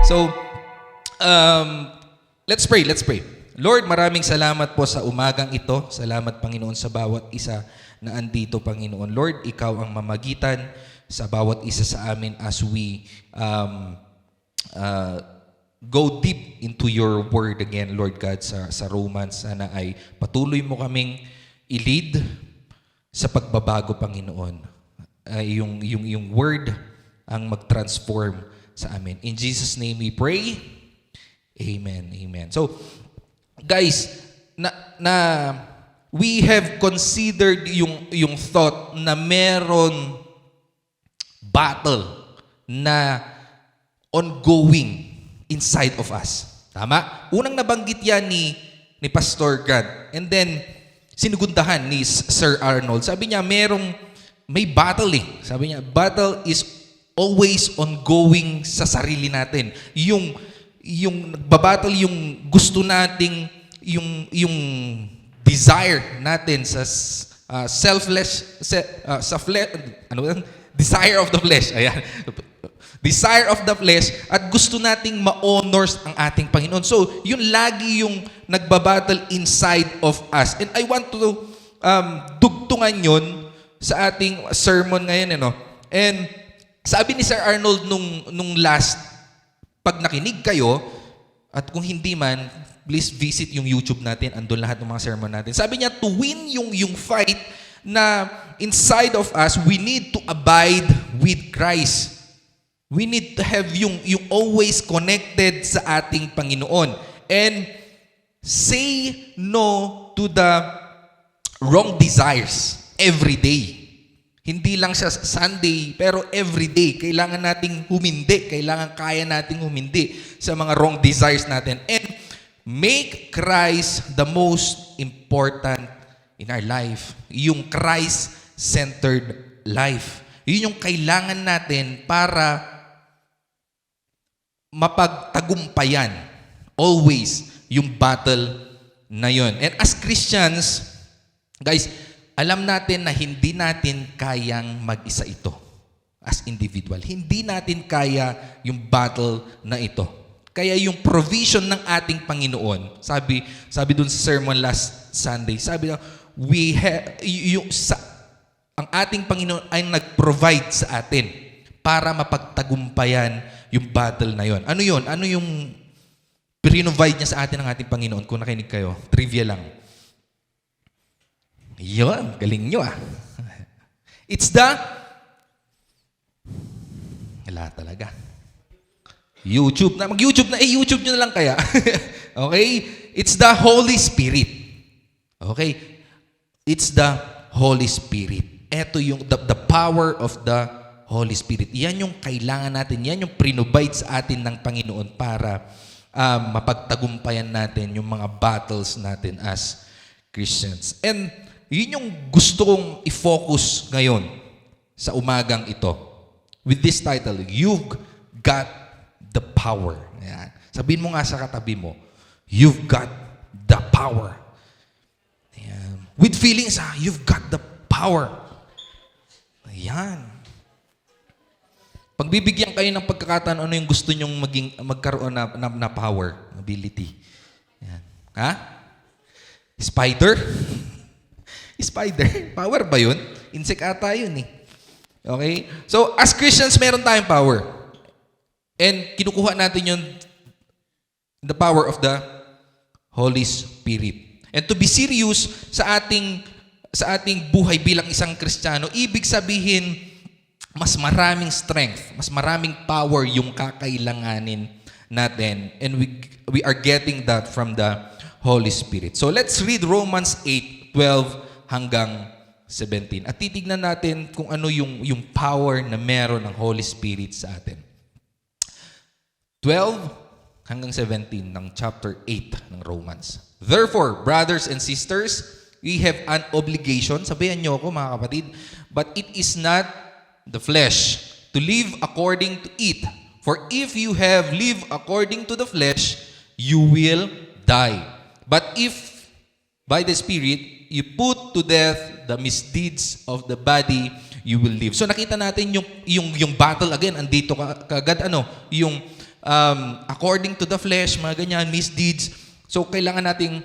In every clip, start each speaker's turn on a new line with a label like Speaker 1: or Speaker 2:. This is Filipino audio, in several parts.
Speaker 1: So, let's pray, let's pray. Lord, maraming salamat po sa umagang ito. Salamat, Panginoon, sa bawat isa na andito, Panginoon. Lord, Ikaw ang mamagitan sa bawat isa sa amin as we go deep into your word again, Lord God, sa Romans. Sana ay patuloy mo kaming i-lead sa pagbabago, Panginoon. Yung word ang mag-transform sa amin. In Jesus' name we pray. Amen. Amen. So, guys, we have considered yung thought na meron battle na ongoing inside of us. Tama? Unang nabanggit yan ni Pastor Grant. And then, sinugundahan ni Sir Arnold. Sabi niya, may battle eh. Sabi niya, battle is always ongoing sa sarili natin. Yung nagbabattle yung gusto nating, yung desire natin sa desire of the flesh. Ayan. Desire of the flesh at gusto nating ma-honor ang ating Panginoon. So, yun lagi yung nagbabattle inside of us. And I want to dugtungan yun sa ating sermon ngayon. And sabi ni Sir Arnold nung last, pag nakinig kayo, at kung hindi man, please visit yung YouTube natin. Andun lahat ng mga sermon natin. Sabi niya, to win yung fight na inside of us, we need to abide with Christ. We need to have yung always connected sa ating Panginoon. And say no to the wrong desires every day. Hindi lang sa Sunday, pero every day. Kailangan nating humindi. Kaya nating humindi sa mga wrong desires natin. And make Christ the most important in our life. Yung Christ-centered life. Yun yung kailangan natin para mapagtagumpayan always yung battle na yun. And as Christians, guys, alam natin na hindi natin kayang mag-isa ito as individual. Hindi natin kaya yung battle na ito. Kaya yung provision ng ating Panginoon, sabi dun sa sermon last Sunday, sabi na, ang ating Panginoon ay nag-provide sa atin para mapagtagumpayan yung battle na yon. Ano yun? Ano yung provide niya sa atin ng ating Panginoon? Kung nakinig kayo, trivia lang. Yun, galing nyo ah. It's wala talaga. YouTube na. Mag-YouTube na. YouTube nyo na lang kaya. Okay? It's the Holy Spirit. Okay? It's the Holy Spirit. Ito yung the power of the Holy Spirit. Yan yung kailangan natin. Yan yung prinobide sa atin ng Panginoon para mapagtagumpayan natin yung mga battles natin as Christians. And yun yung gusto kong i-focus ngayon sa umagang ito. With this title, You've Got the Power. Ayan. Sabihin mo nga sa katabi mo, You've got the power. Ayan. With feelings, you've got the power. Ayan. Pagbibigyan kayo ng pagkakataon, ano yung gusto nyong magkaroon na power, ability. Ayan. Ha? Spider? Spider? Power ba yun? Insect ata yun eh. Okay? So, as Christians, meron tayong power. And kinukuha natin yun, the power of the Holy Spirit. And to be serious sa ating buhay bilang isang Kristiyano, ibig sabihin, mas maraming strength, mas maraming power yung kakailanganin natin. And we are getting that from the Holy Spirit. So, let's read Romans 8:12 hanggang 17. At titignan natin kung ano yung power na meron ng Holy Spirit sa atin. 12 hanggang 17 ng chapter 8 ng Romans. Therefore, brothers and sisters, we have an obligation, sabihan niyo ako mga kapatid, but it is not the flesh to live according to it. For if you have lived according to the flesh, you will die. But if by the Spirit, you put to death the misdeeds of the body, you will live. So nakita natin yung battle again, andito kagad yung according to the flesh, mga ganyan, misdeeds. So, kailangan nating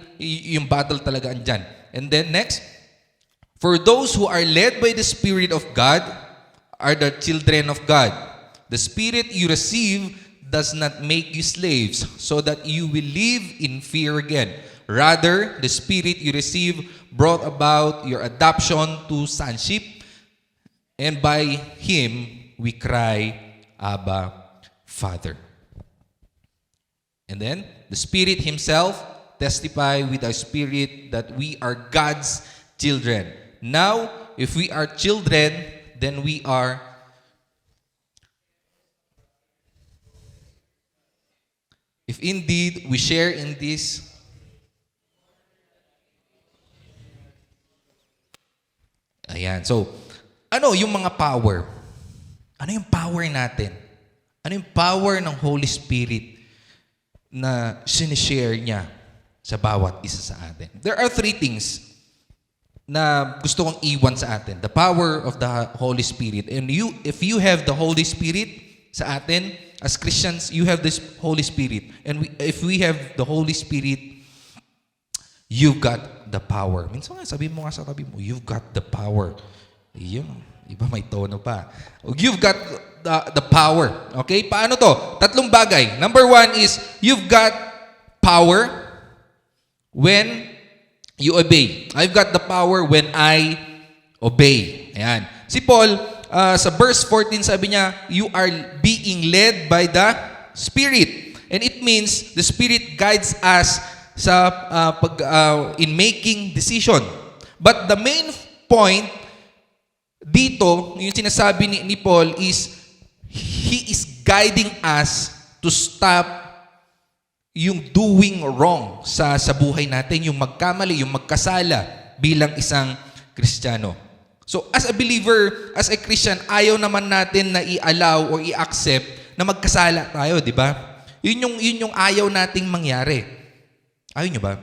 Speaker 1: yung battle talaga andyan. And then next, for those who are led by the Spirit of God are the children of God. The Spirit you receive does not make you slaves so that you will live in fear again. Rather, the Spirit you receive brought about your adoption to sonship, and by Him we cry, Abba, Father. And then, the Spirit Himself testify with our spirit that we are God's children. Now, if we are children, then we are if indeed we share in this Ayan. So, ano yung mga power? Ano yung power natin? Ano yung power ng Holy Spirit na sinishare niya sa bawat isa sa atin? There are 3 things na gusto kong iwan sa atin. The power of the Holy Spirit. And if you have the Holy Spirit sa atin, as Christians, you have this Holy Spirit. And if we have the Holy Spirit, you've got the power. Minsan nga, sabi mo nga sa tabi mo, you've got the power. Yun, iba may tono pa. You've got the power. Okay? Paano to? 3 bagay. Number 1 is, you've got power when you obey. I've got the power when I obey. Ayan. Si Paul, sa verse 14, sabi niya, you are being led by the Spirit. And it means, the Spirit guides us sa in making decision. But the main point dito, yung sinasabi ni Paul is, he is guiding us to stop yung doing wrong sa buhay natin, yung magkamali, yung magkasala bilang isang Kristiyano. So as a believer, as a Christian, ayaw naman natin na i-allow or i-accept na magkasala tayo, di ba? Yun yung ayaw nating mangyari. Ayaw nyo ba?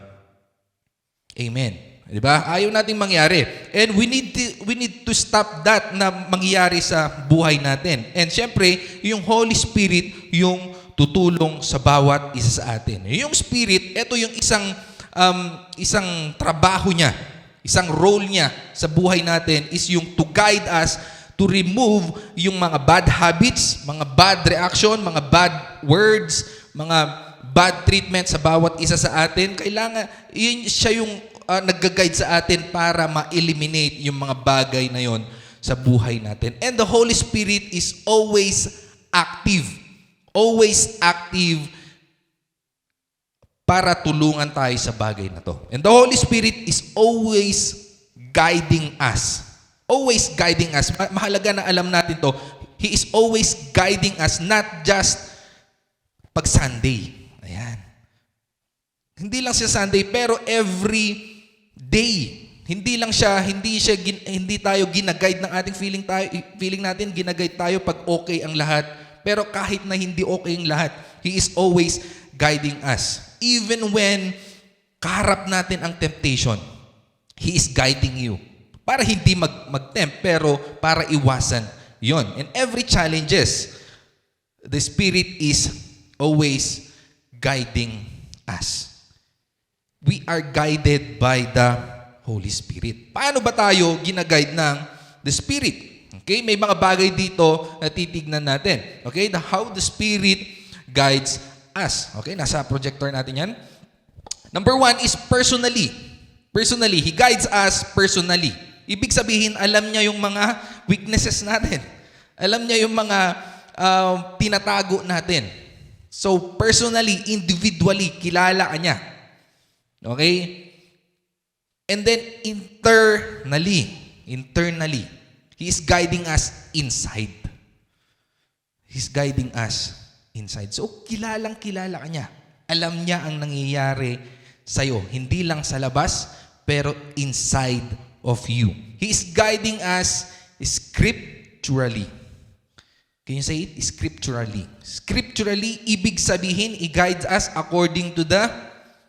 Speaker 1: Amen. Di ba? Ayaw nating mangyari. And we need to stop that na mangyayari sa buhay natin. And syempre, yung Holy Spirit yung tutulong sa bawat isa sa atin. Yung Spirit, ito yung isang trabaho niya, isang role niya sa buhay natin is yung to guide us to remove yung mga bad habits, mga bad reaction, mga bad words, mga bad treatment sa bawat isa sa atin. Kailangan, yun siya yung nag-guide sa atin para ma-eliminate yung mga bagay na yon sa buhay natin. And the Holy Spirit is always active. Always active para tulungan tayo sa bagay na to. And the Holy Spirit is always guiding us. Always guiding us. Mahalaga na alam natin to. He is always guiding us, not just pag Sunday. Ayan. Hindi lang siya Sunday, pero every day. Hindi tayo gina-guide ng ating feeling natin, gina-guide tayo pag okay ang lahat. Pero kahit na hindi okay ang lahat, He is always guiding us. Even when kaharap natin ang temptation, He is guiding you. Para hindi mag-tempt, pero para iwasan yon. And every challenges, the Spirit is always guiding us. We are guided by the Holy Spirit. Paano ba tayo gina-guide ng the Spirit? Okay, may mga bagay dito na titignan natin. Okay, how the Spirit guides us. Okay, nasa projector natin yan. Number 1 is personally. Personally, He guides us personally. Ibig sabihin, alam niya yung mga weaknesses natin. Alam niya yung mga tinatago natin. So, personally, individually, kilala ka niya. Okay? And then, internally, He is guiding us inside. He's guiding us inside. So, kilalang-kilala ka niya. Alam niya ang nangyayari sa'yo. Hindi lang sa labas, pero inside of you. He is guiding us scripturally. Can you say it? Scripturally. Scripturally, ibig sabihin, i-guides us according to the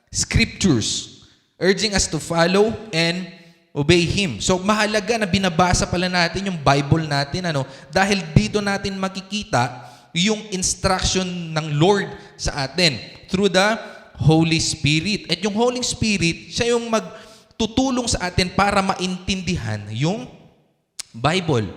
Speaker 1: scriptures, urging us to follow and obey Him. So, mahalaga na binabasa pala natin yung Bible natin, dahil dito natin makikita yung instruction ng Lord sa atin through the Holy Spirit. At yung Holy Spirit, siya yung magtutulong sa atin para maintindihan yung Bible.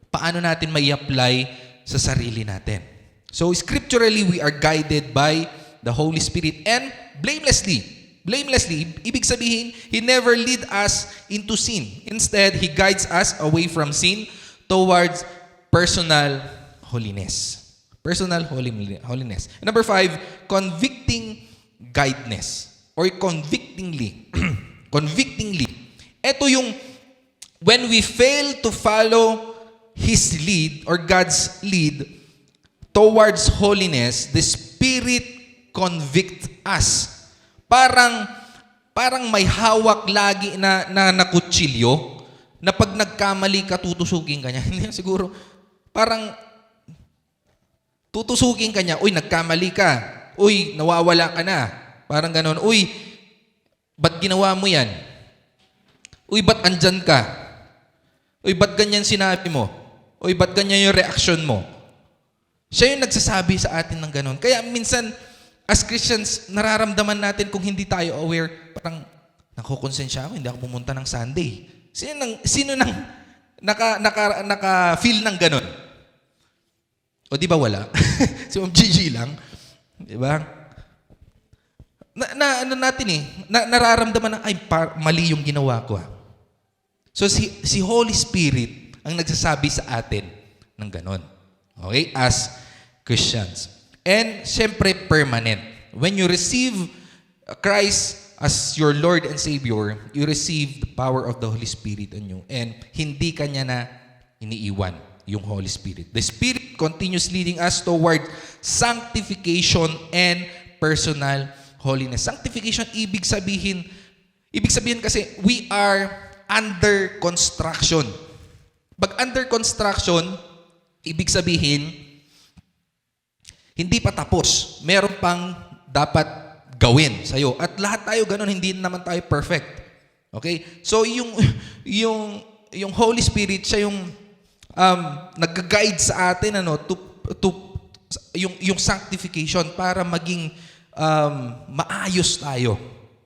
Speaker 1: Paano natin may apply sa sarili natin. So scripturally, we are guided by the Holy Spirit and blamelessly. Blamelessly, ibig sabihin, He never lead us into sin. Instead, He guides us away from sin towards personal holiness. Personal holiness. And number 5, convicting guidance or convictingly. Convictingly. Ito yung when we fail to follow His lead or God's lead towards holiness, the Spirit convict us. Parang may hawak lagi na kutsilyo na pag nagkamali ka, tutusukin ka niya. Hindi siguro, parang tutusukin ka niya, uy, nagkamali ka. Uy, nawawala ka na. Parang ganon, uy, ba't ginawa mo yan? Uy, ba't andyan ka? Uy, ba't ganyan sinabi mo? Uy, ba't ganyan yung reaction mo? Siya yung nagsasabi sa atin ng ganon. Kaya minsan, as Christians, nararamdaman natin kung hindi tayo aware, parang nakukonsensya ako, hindi ako pumunta ng Sunday. Sino nang naka-feel ng ganon? O di ba wala? Si Ma'am Gigi lang. Di ba? Nararamdaman na, ay, mali yung ginawa ko. So si Holy Spirit ang nagsasabi sa atin ng ganon. Okay? As Christians. And syempre, permanent. When you receive Christ as your Lord and Savior, you receive the power of the Holy Spirit on you. And hindi ka niya na iniiwan, yung Holy Spirit. The Spirit continues leading us toward sanctification and personal holiness. Sanctification, ibig sabihin kasi we are under construction. Pag under construction, ibig sabihin, hindi pa tapos. Meron pang dapat gawin sa'yo. At lahat tayo ganun, hindi naman tayo perfect. Okay? So, yung Holy Spirit, siya yung nag-guide sa atin yung sanctification para maging maayos tayo.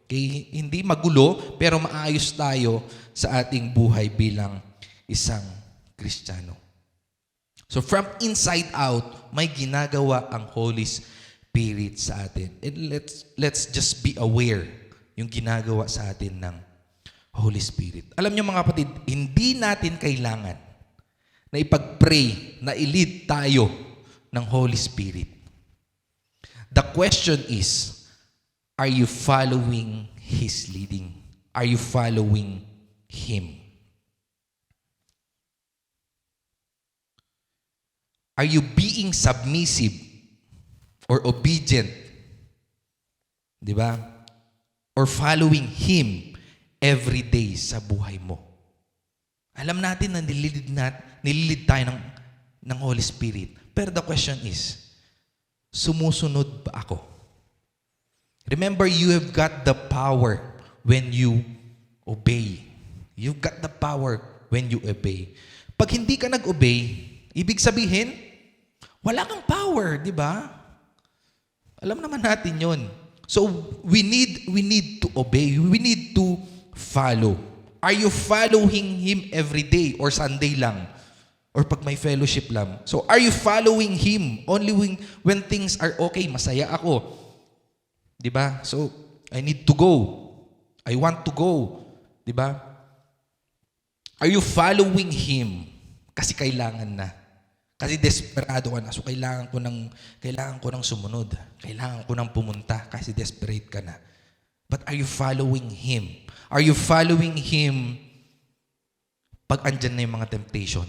Speaker 1: Okay? Hindi magulo, pero maayos tayo sa ating buhay bilang isang Kristiyano. So from inside out, may ginagawa ang Holy Spirit sa atin. And let's just be aware yung ginagawa sa atin ng Holy Spirit. Alam niyo mga kapatid, hindi natin kailangan na ipag-pray, na i-lead tayo ng Holy Spirit. The question is, are you following His leading? Are you following Him? Are you being submissive or obedient? Di ba? Or following Him every day sa buhay mo? Alam natin na nililid tayo ng Holy Spirit. Pero the question is, sumusunod ba ako? Remember, you have got the power when you obey. You've got the power when you obey. Pag hindi ka nag-obey, ibig sabihin, wala kang power, di ba? Alam naman natin yon. So, we need to obey. We need to follow. Are you following Him every day or Sunday lang? Or pag may fellowship lang? So, are you following Him only when things are okay, masaya ako? Di ba? So, I need to go. I want to go. Di ba? Are you following Him? Kasi kailangan na. Kasi desperado ka na. So, kailangan ko ng sumunod. Kailangan ko ng pumunta kasi desperate ka na. But are you following Him? Are you following Him pag andyan na yung mga temptation?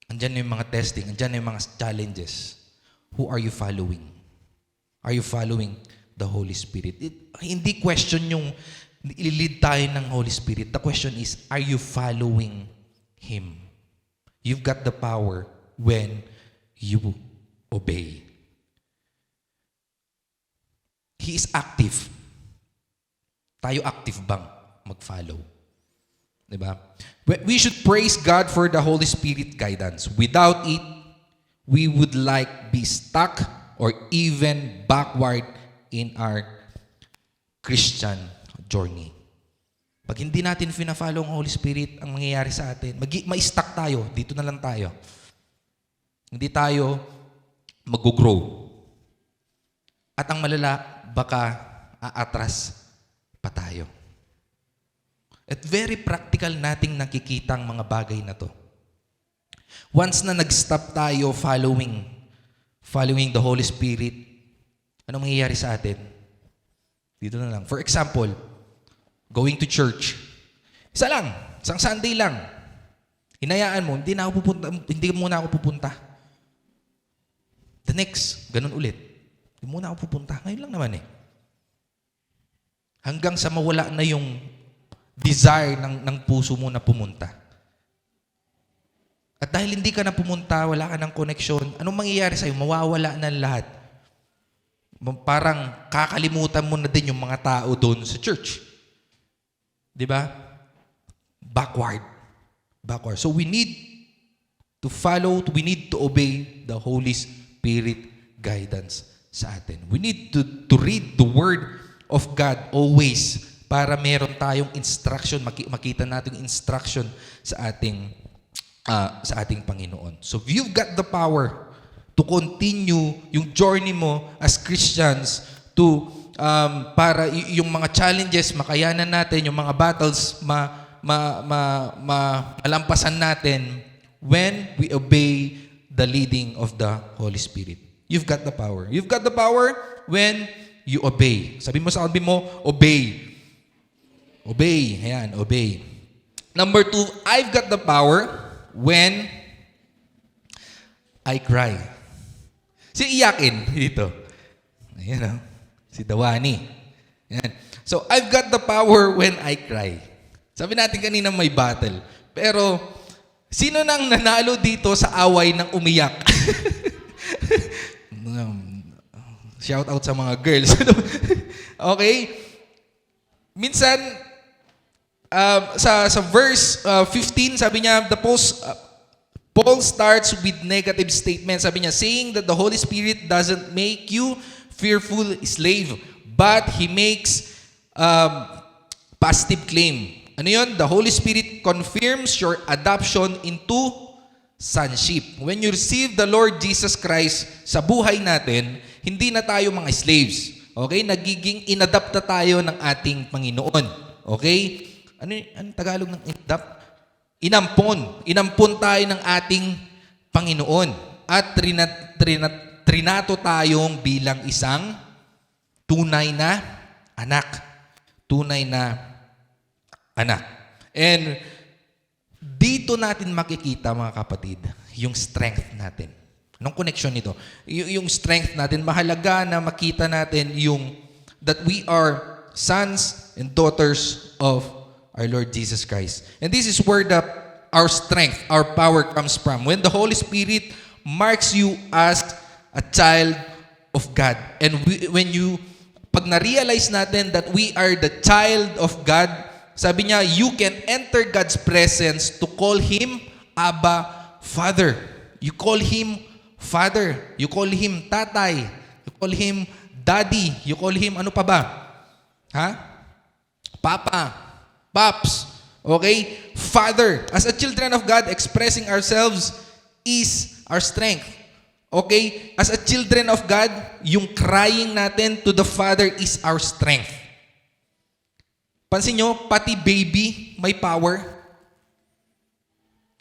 Speaker 1: Andyan na yung mga testing. Andyan na yung mga challenges. Who are you following? Are you following the Holy Spirit? Hindi question yung ililid tayo ng Holy Spirit. The question is, are you following Him? You've got the power when you obey. He is active. Tayo active bang mag-follow? Diba? We should praise God for the Holy Spirit guidance. Without it, we would like be stuck or even backward in our Christian journey. Pag hindi natin fina-follow ang Holy Spirit, ang mangyayari sa atin, ma-stuck tayo, dito na lang tayo. Hindi tayo mag-grow. At ang malala, baka aatras pa tayo. At very practical nating nakikita ang mga bagay na to. Once na nag-stop tayo following the Holy Spirit, ano mangyayari sa atin? Dito na lang. For example, going to church. Isa lang, isang Sunday lang. Hinayaan mo, hindi muna ako pupunta. The next, ganun ulit. Hindi muna ako pupunta. Ngayon lang naman eh. Hanggang sa mawala na yung desire ng puso mo na pumunta. At dahil hindi ka na pumunta, wala ka ng connection, anong mangyayari sa'yo? Mawawala na lahat. Parang kakalimutan mo na din yung mga tao doon sa church. Di ba? Backward. So we need to follow, we need to obey the Holy Spirit guidance sa atin. We need to read the Word of God always para meron tayong instruction, makita natin yung instruction sa ating Panginoon. So if you've got the power to continue yung journey mo as Christians to para yung mga challenges makayanan natin, yung mga battles malampasan natin when we obey the leading of the Holy Spirit. You've got the power. You've got the power when you obey. Sabi mo sa kalbi mo, obey. Obey. Ayan, obey. Number 2, I've got the power when I cry. Si iyakin dito. Ayan o. Si Dawani. Ayan. So, I've got the power when I cry. Sabi natin kanina may battle. Pero, sino nang nanalo dito sa away ng umiyak? Shout out sa mga girls. Okay? Minsan, sa verse 15, sabi niya, Paul starts with negative statements. Sabi niya, saying that the Holy Spirit doesn't make you fearful slave, but He makes positive claim. Ano yun? The Holy Spirit confirms your adoption into sonship. When you receive the Lord Jesus Christ sa buhay natin, hindi na tayo mga slaves. Okay? Nagiging inadapt na tayo ng ating Panginoon. Okay? Ano Tagalog ng inadapt? Inampon tayo ng ating Panginoon. At trinato tayong bilang isang tunay na anak. Tunay na anak. And dito natin makikita, mga kapatid, yung strength natin. Anong connection nito? Yung strength natin, mahalaga na makita natin yung that we are sons and daughters of our Lord Jesus Christ. And this is where our strength, our power comes from. When the Holy Spirit marks you as a child of God. And pag na-realize natin that we are the child of God, sabi niya, you can enter God's presence to call Him Abba, Father. You call Him Father. You call Him Tatay. You call Him Daddy. You call Him ano pa ba? Ha? Papa. Paps. Okay? Father. As a children of God, expressing ourselves is our strength. Okay? As a children of God, yung crying natin to the Father is our strength. Pansin nyo, pati baby may power.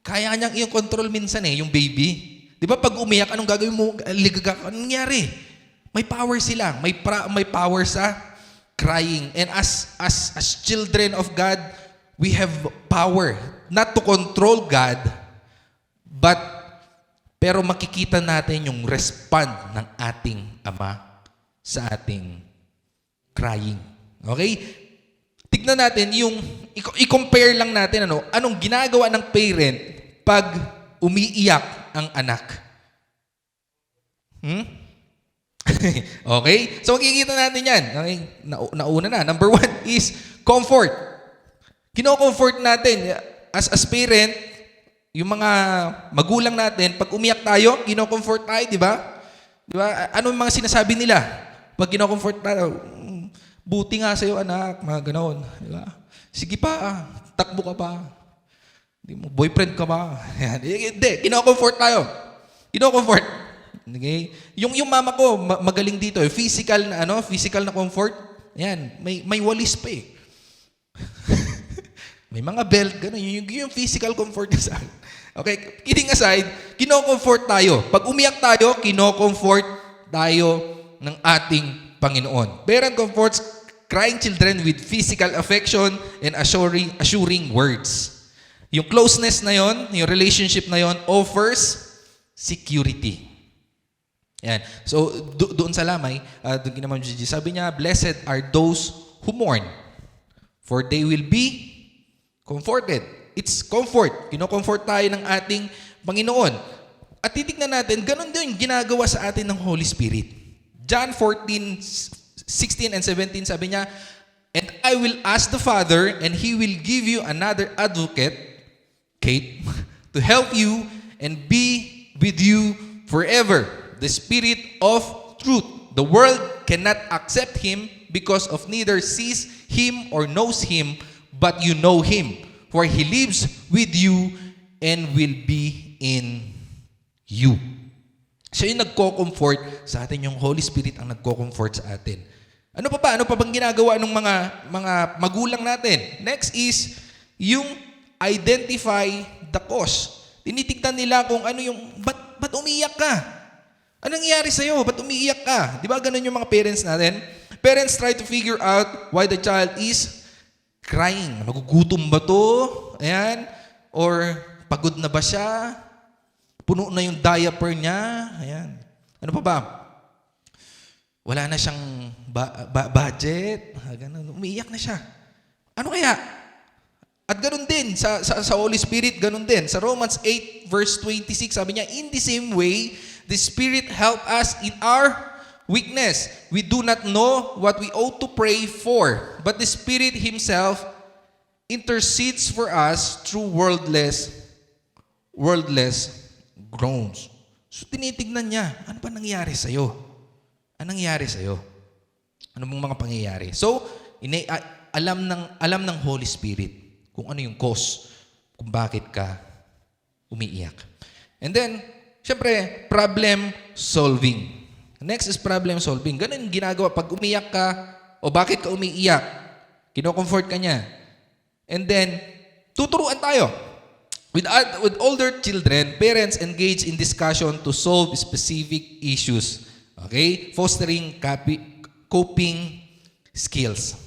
Speaker 1: Kaya niyang iyong control minsan yung baby. Di ba pag umiyak, anong gagawin mo? Ligagak, anong nangyari? May power sila. May power sa crying. And as children of God, we have power. Not to control God, pero makikita natin yung respond ng ating Ama sa ating crying. Okay? Tignan natin i-compare lang natin anong ginagawa ng parent pag umiiyak ang anak. Okay? So makikita natin yan. Okay? Nauna na. Number 1 is comfort. Kino-comfort natin as parent, yung mga magulang natin, pag umiyak tayo, kino-comfort tayo, di ba? Di ba? Ano yung mga sinasabi nila? Pag kino-comfort tayo, buti nga sa'yo anak, mga ganoon. Di ba? Sige pa, takbo ka pa. Di mo, boyfriend ka ba? Yan. Hindi, kino-comfort tayo. Kino-comfort. Okay? Yung mama ko, magaling dito. Physical na comfort. Yan, may walis pa eh. May mga belt, gano'n. Yung physical comfort niya sa akin. Okay, kidding aside, kino-comfort tayo. Pag umiyak tayo, kino-comfort tayo ng ating Panginoon. Parent comforts crying children with physical affection and assuring words. Yung closeness na yon, yung relationship na yon, offers security. Yan. So, doon sa lamay, doon kina Ma'am Gigi, sabi niya, blessed are those who mourn, for they will be comforted. It's comfort. Kino-comfort tayo ng ating Panginoon. At titignan natin, ganun din ginagawa sa atin ng Holy Spirit. John 14:16 and 17, sabi niya, and I will ask the Father, and He will give you another advocate, Kate, to help you and be with you forever. The Spirit of truth. The world cannot accept Him because of neither sees Him or knows Him, but you know Him, for He lives with you and will be in you. Siya yung nagko-comfort sa atin, yung Holy Spirit ang nagko-comfort sa atin. Ano pa ba? Ano pa bang ginagawa ng mga magulang natin? Next is yung identify the cause. Tinitignan nila kung ano yung, ba't umiiyak ka? Anong nangyari sa'yo? Ba't umiiyak ka? Di ba ganun yung mga parents natin? Parents try to figure out why the child is crying. Nagugutom ba to? Ayan. Or pagod na ba siya? Puno na yung diaper niya? Ayan. Ano pa ba? Wala na siyang budget. Ganun. Umiiyak na siya. Ano kaya? At ganun din, sa Holy Spirit, ganun din. Sa Romans 8 verse 26, sabi niya, in the same way, the Spirit help us in our weakness. We do not know what we ought to pray for, but the Spirit Himself intercedes for us through wordless groans. So tinitignan niya, ano pa nangyayari sa'yo? Anong nangyayari sa'yo? Ano mong mga pangyayari? So, alam ng Holy Spirit kung ano yung cause, kung bakit ka umiiyak. And then, syempre, problem solving. Next is problem solving. Ganun yung ginagawa. Pag umiyak ka, o bakit ka umiiyak? Kino-comfort ka niya. And then, tuturuan tayo. With older children, parents engage in discussion to solve specific issues. Okay? Fostering coping skills.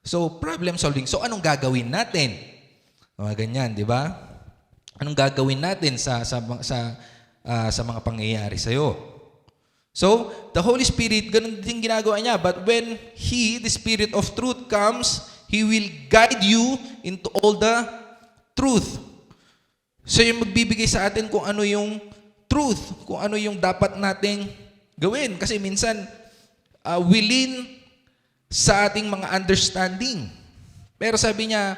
Speaker 1: So, problem solving. So, anong gagawin natin? Mga ganyan, di ba? Anong gagawin natin sa mga pangyayari sa'yo? So, the Holy Spirit, ganun din ginagawa niya. But when He, the Spirit of truth, comes, He will guide you into all the truth. So, yung magbibigay sa atin kung ano yung truth, kung ano yung dapat nating gawin. Kasi minsan, willing sa ating mga understanding. Pero sabi niya,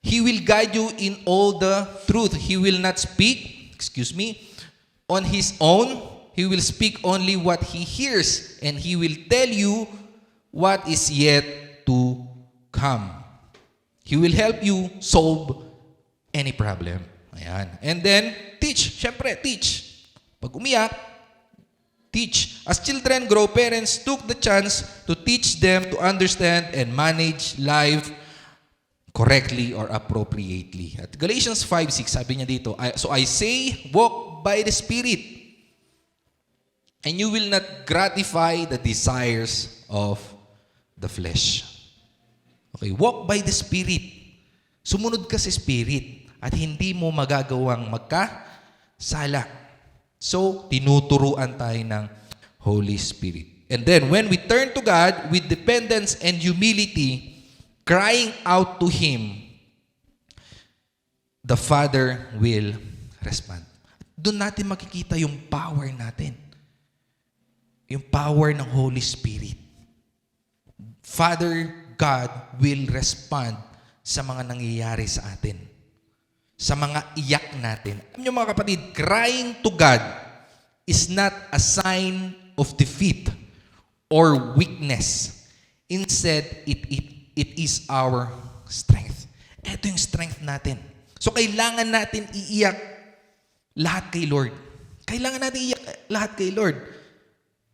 Speaker 1: He will guide you in all the truth. He will not speak, on His own. He will speak only what He hears, and He will tell you what is yet to come. He will help you solve any problem. Ayan. And then, teach. Siyempre, teach. Pag umiyak, teach. As children grow, parents took the chance to teach them to understand and manage life correctly or appropriately. At Galatians 5:6, sabi niya dito, so I say, walk by the Spirit, and you will not gratify the desires of the flesh. Okay, walk by the Spirit. Sumunod ka sa Spirit at hindi mo magagawang magkasala. So, tinuturuan tayo ng Holy Spirit. And then, when we turn to God with dependence and humility, crying out to Him, the Father will respond. Doon natin makikita yung power natin. Yung power ng Holy Spirit. Father God will respond sa mga nangyayari sa atin. sa mga iyak natin. Alam niyo mga kapatid, crying to God is not a sign of defeat or weakness. Instead, it is our strength. Ito yung strength natin. So, kailangan natin iiyak lahat kay Lord. Kailangan natin iiyak lahat kay Lord.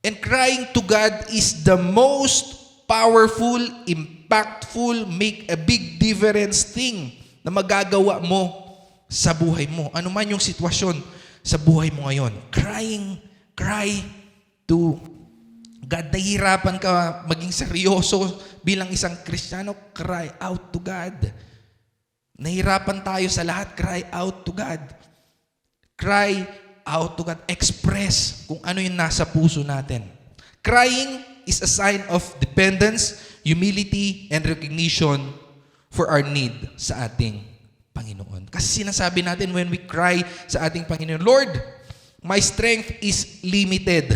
Speaker 1: And crying to God is the most powerful, impactful, make a big difference thing na magagawa mo sa buhay mo. Ano man yung sitwasyon sa buhay mo ngayon. Cry to God. Nahihirapan ka maging seryoso bilang isang Kristiyano, cry out to God. Nahihirapan tayo sa lahat, cry out to God. Cry out to God. Express kung ano yung nasa puso natin. Crying is a sign of dependence, humility, and recognition for our need sa ating Panginoon. Kasi sinasabi natin when we cry sa ating Panginoon, Lord, my strength is limited,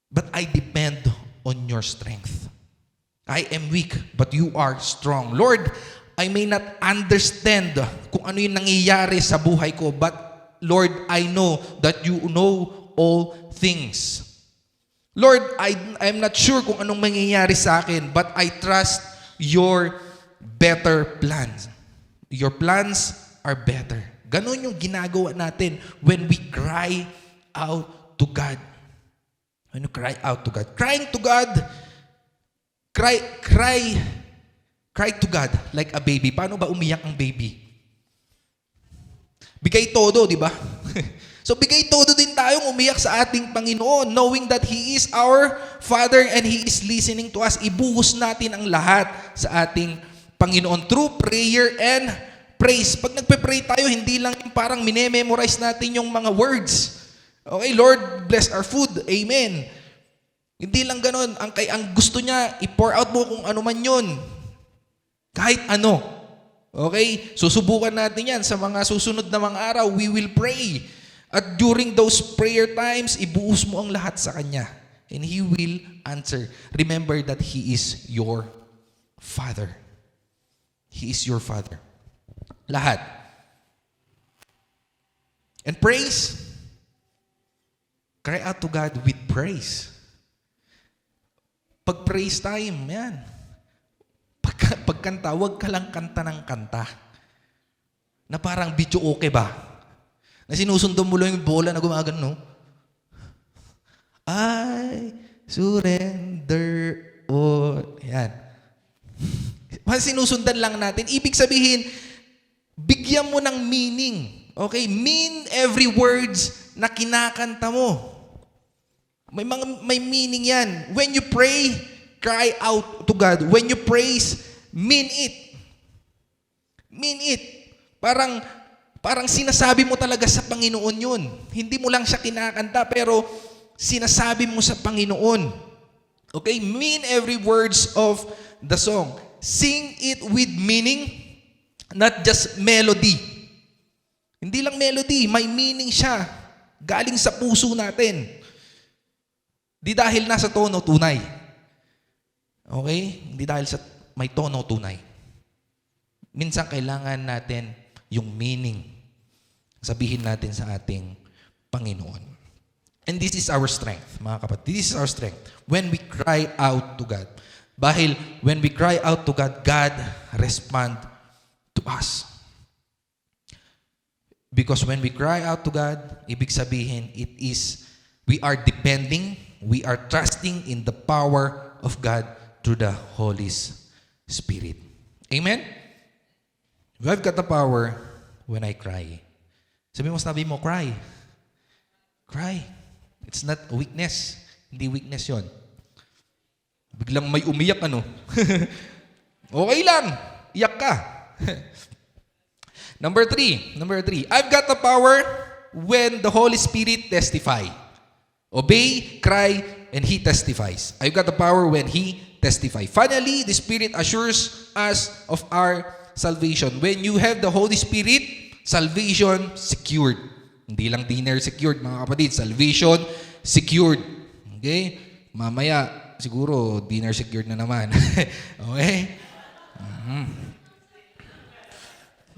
Speaker 1: but I depend on your strength. I am weak, but you are strong. Lord, I may not understand kung ano yung nangyayari sa buhay ko, but Lord, I know that you know all things. Lord, I'm not sure kung anong mangyayari sa akin, but I trust your better plans. Your plans are better. Ganon yung ginagawa natin when we cry out to God. When you cry out to God. Crying to God, cry to God like a baby. Paano ba umiyak ang baby? Bigay todo, di ba? So bigay todo din tayong umiyak sa ating Panginoon, knowing that He is our Father and He is listening to us. Ibuhos natin ang lahat sa ating Panginoon through prayer and praise. Pag nagpe-pray tayo, hindi lang yung parang minememorize natin yung mga words. Okay, Lord, bless our food. Amen. Hindi lang ganun. Ang gusto niya, i-pour out mo kung ano man yun. Kahit ano. Okay? Susubukan natin yan. Sa mga susunod na mga araw, we will pray. At during those prayer times, ibuhos mo ang lahat sa Kanya. And He will answer. Remember that He is your Father. He is your Father. Lahat. And praise. Cry out to God with praise. Pag praise time, yan. Pagkanta, huwag ka lang kanta ng kanta. Na parang video okay ba? Na sinusundan mo lang yung bola na gumagano, no? I surrender all. Yan. Sinusundan lang natin. Ibig sabihin, bigyan mo ng meaning. Okay? Mean every words na kinakanta mo. May meaning yan. When you pray, cry out to God. When you praise, mean it. Mean it. Parang sinasabi mo talaga sa Panginoon yun. Hindi mo lang siya kinakanta, pero sinasabi mo sa Panginoon. Okay? Mean every words of the song. Sing it with meaning, not just melody. Hindi lang melody, may meaning siya. Galing sa puso natin. Di dahil nasa tono tunay. Okay? Hindi dahil sa may tono tunay. Minsan kailangan natin yung meaning. Sabihin natin sa ating Panginoon. And this is our strength, mga kapatid. This is our strength. When we cry out to God. Dahil when we cry out to God, God respond to us. Because when we cry out to God, ibig sabihin, we are depending, we are trusting in the power of God through the Holy Spirit. Amen? I've got the power when I cry. Sabi mo, cry. Cry. It's not a weakness. Hindi weakness yon. Biglang may umiyak, ano? Okay lang. Iyak ka. Number three. I've got the power when the Holy Spirit testify. Obey, cry, and He testifies. I've got the power when He testifies. Finally, the Spirit assures us of our salvation. When you have the Holy Spirit, salvation secured. Hindi lang dinner secured, mga kapatid. Salvation secured. Okay? Mamaya, siguro, dinner secured na naman. Okay?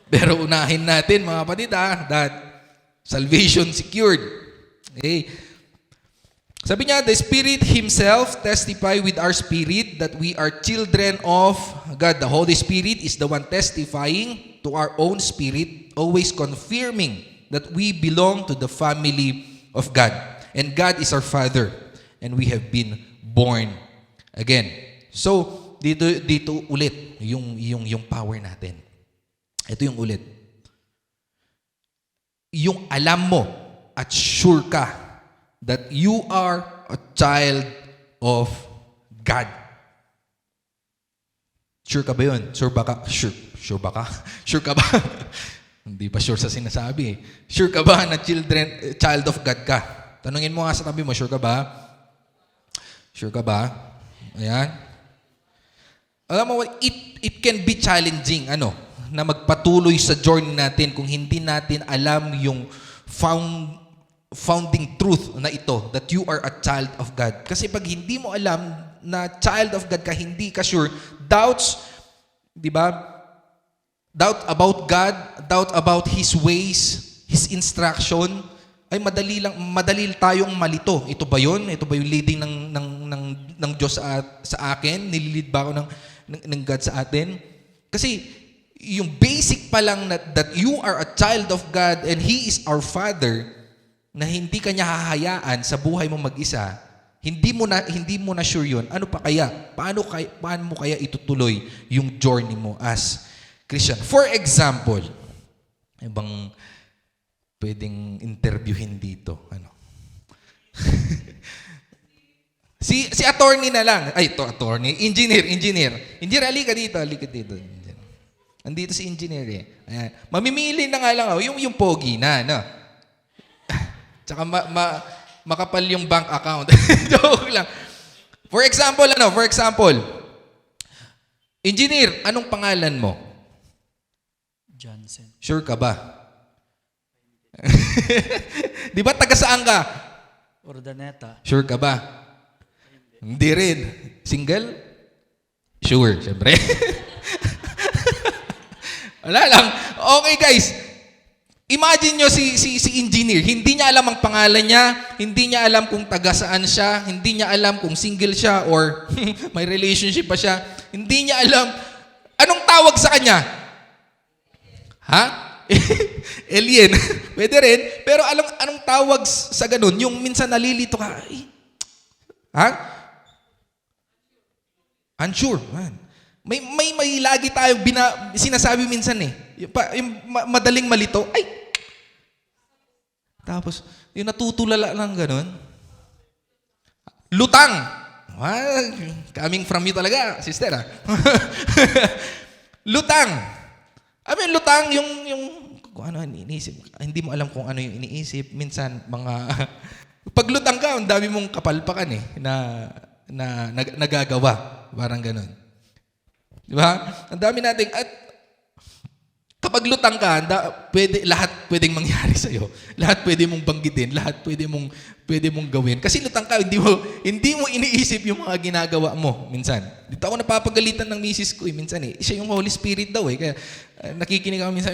Speaker 1: Pero unahin natin, mga kapatid, that salvation secured. Okay? Sabi niya, the Spirit Himself testify with our spirit that we are children of God. The Holy Spirit is the one testifying to our own spirit, always confirming that we belong to the family of God. And God is our Father. And we have been born again. So, dito ulit yung power natin. Ito yung ulit. Yung alam mo at sure ka that you are a child of God. Sure ka ba yun? Sure ba ka? Sure ba ka? Sure ka ba? Hindi pa sure sa sinasabi. Sure ka ba na child of God ka? Tanungin mo nga sa tabi mo, sure ka ba? Sure ka ba? Ayan. Alam mo, it can be challenging, na magpatuloy sa journey natin kung hindi natin alam yung founding truth na ito, that you are a child of God. Kasi pag hindi mo alam na child of God ka, hindi ka sure, doubts, di ba? Doubt about God, doubt about His ways, His instruction, ay madali tayong malito. Ito ba yun? Ito ba yung leading ng Diyos sa akin? Nililid ba ako ng God sa atin? Kasi yung basic pa lang that you are a child of God and He is our Father, na hindi ka niya hahayaan sa buhay mo mag-isa, hindi mo na sure yun, ano pa kaya? Paano mo kaya itutuloy yung journey mo as Christian? For example, ibang pwedeng interviewin dito. si attorney na lang. Ay, ito attorney. Engineer, halika dito. Andito si engineer eh. Ayan. Mamimili na nga lang yung pogi na, Tsaka makapal yung bank account. Joke lang. For example, engineer, anong pangalan mo?
Speaker 2: Johnson.
Speaker 1: Sure ka ba? Di ba taga saan ka?
Speaker 2: Urdaneta.
Speaker 1: Sure ka ba? Hindi rin. Single? Sure, syempre. Wala lang. Okay guys, imagine nyo si engineer, hindi niya alam ang pangalan niya, hindi niya alam kung taga saan siya, hindi niya alam kung single siya or may relationship pa siya, hindi niya alam. Anong tawag sa kanya? Ha? Alien. Pwede rin, pero anong tawag sa ganun? Yung minsan nalilito ka, ha? Unsure. Man. May lagi tayong sinasabi minsan yung madaling malito, tapos, yung natutulala lang ganun. Lutang. Coming from you talaga, sister, Lutang. Lutang, yung kung ano iniisip. Hindi mo alam kung ano yung iniisip. Minsan, pag lutang ka, ang dami mong kapalpakan na nagagawa. Parang ganun. Di ba? Ang dami nating, at kapag lutang ka, lahat pwedeng mangyari sa'yo. Lahat pwede mong banggitin, lahat pwede mong gawin. Kasi lutang ka, hindi mo iniisip yung mga ginagawa mo minsan. Dito ako napapagalitan ng misis ko minsan Siya yung Holy Spirit daw Kaya nakikinig ako minsan,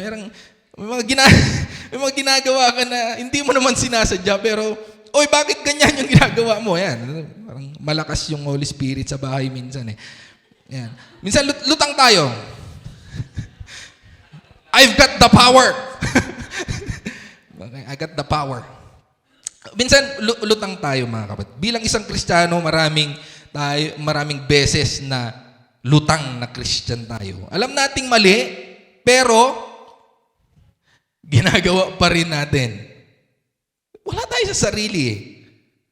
Speaker 1: may mga ginagawa ka na hindi mo naman sinasadya, pero, bakit ganyan yung ginagawa mo? Yan. Parang malakas yung Holy Spirit sa bahay minsan Yan. Minsan lutang tayo. I've got the power. I got the power. Minsan, lutang tayo mga kapatid. Bilang isang Kristiyano, maraming beses na lutang na Christian tayo. Alam nating mali, pero ginagawa pa rin natin. Wala tayo sa sarili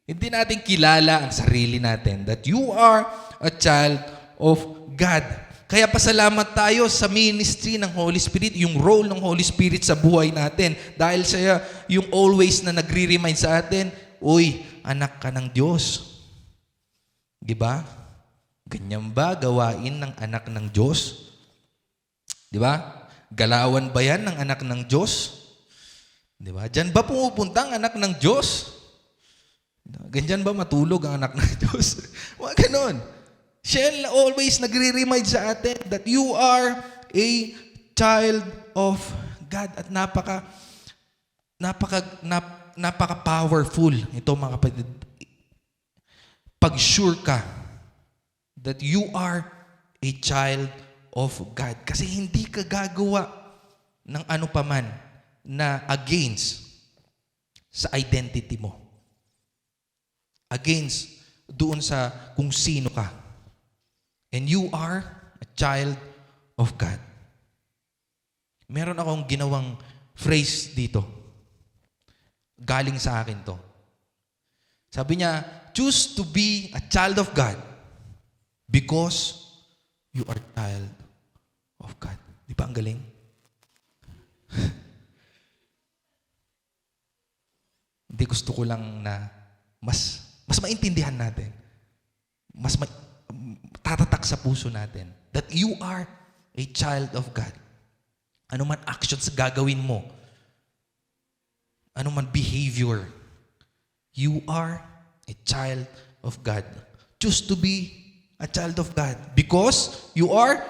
Speaker 1: Hindi natin kilala ang sarili natin that you are a child of God. Kaya pasalamat tayo sa ministry ng Holy Spirit, yung role ng Holy Spirit sa buhay natin. Dahil siya yung always na nagre-remind sa atin, uy, anak ka ng Diyos. Diba? Ganyan ba gawain ng anak ng Diyos? Diba? Galawan ba yan ng anak ng Diyos? Diba? Diyan ba pumupunta ang anak ng Diyos? Ganyan ba matulog ang anak ng Diyos? Wag ganon. Siya always nagre-remind sa atin that you are a child of God. At napaka-powerful ito, mga kapatid. Pag-sure ka that you are a child of God. Kasi hindi ka gagawa ng ano paman na against sa identity mo. Against doon sa kung sino ka. And you are a child of God. Meron akong ginawang phrase dito. Galing sa akin to. Sabi niya, choose to be a child of God because you are child of God. Di ba ang galing? Hindi, gusto ko lang na mas maintindihan natin. Tatatak sa puso natin that you are a child of God. Ano man actions gagawin mo, ano man behavior, you are a child of God. Choose to be a child of God because you are,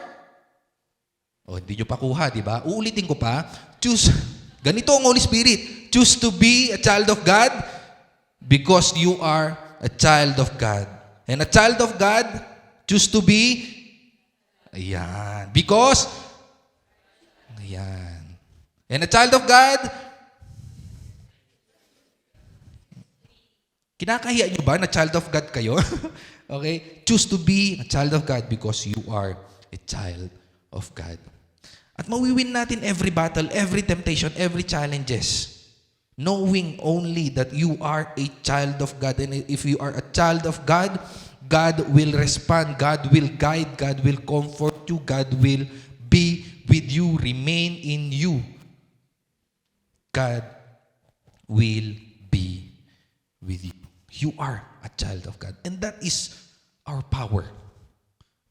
Speaker 1: hindi nyo pa kuha, di ba? Uulitin ko pa. Choose, ganito ang Holy Spirit. Choose to be a child of God because you are a child of God. And a child of God, choose to be, because, and a child of God, kinakahiya nyo ba na child of God kayo? Okay? Choose to be a child of God because you are a child of God. At mawiwin natin every battle, every temptation, every challenges. Knowing only that you are a child of God. And if you are a child of God, God will respond, God will guide, God will comfort you, God will be with you, remain in you. God will be with you. You are a child of God. And that is our power.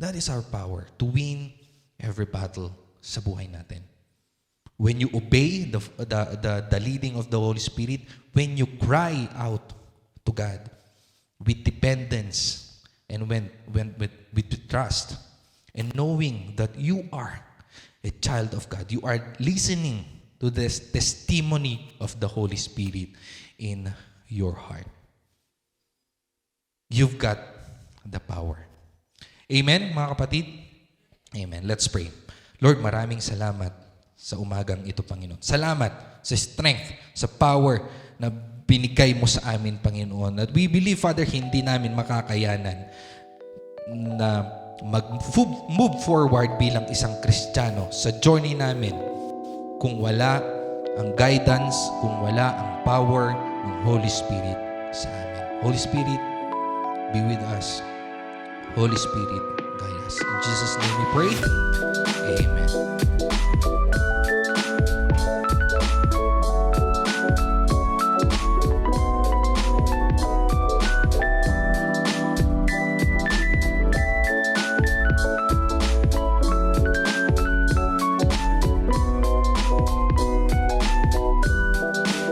Speaker 1: That is our power to win every battle sa buhay natin. When you obey the leading of the Holy Spirit, when you cry out to God with dependence and with trust, and knowing that you are a child of God, you are listening to this testimony of the Holy Spirit in your heart. You've got the power. Amen, mga kapatid? Amen. Let's pray. Lord, maraming salamat sa umagang ito, Panginoon. Salamat sa strength, sa power na binigay mo sa amin, Panginoon. At we believe, Father, hindi namin makakayanan na mag-move forward bilang isang Kristiyano sa journey namin kung wala ang guidance, kung wala ang power ng Holy Spirit sa amin. Holy Spirit, be with us. Holy Spirit, guide us. In Jesus' name we pray. Amen.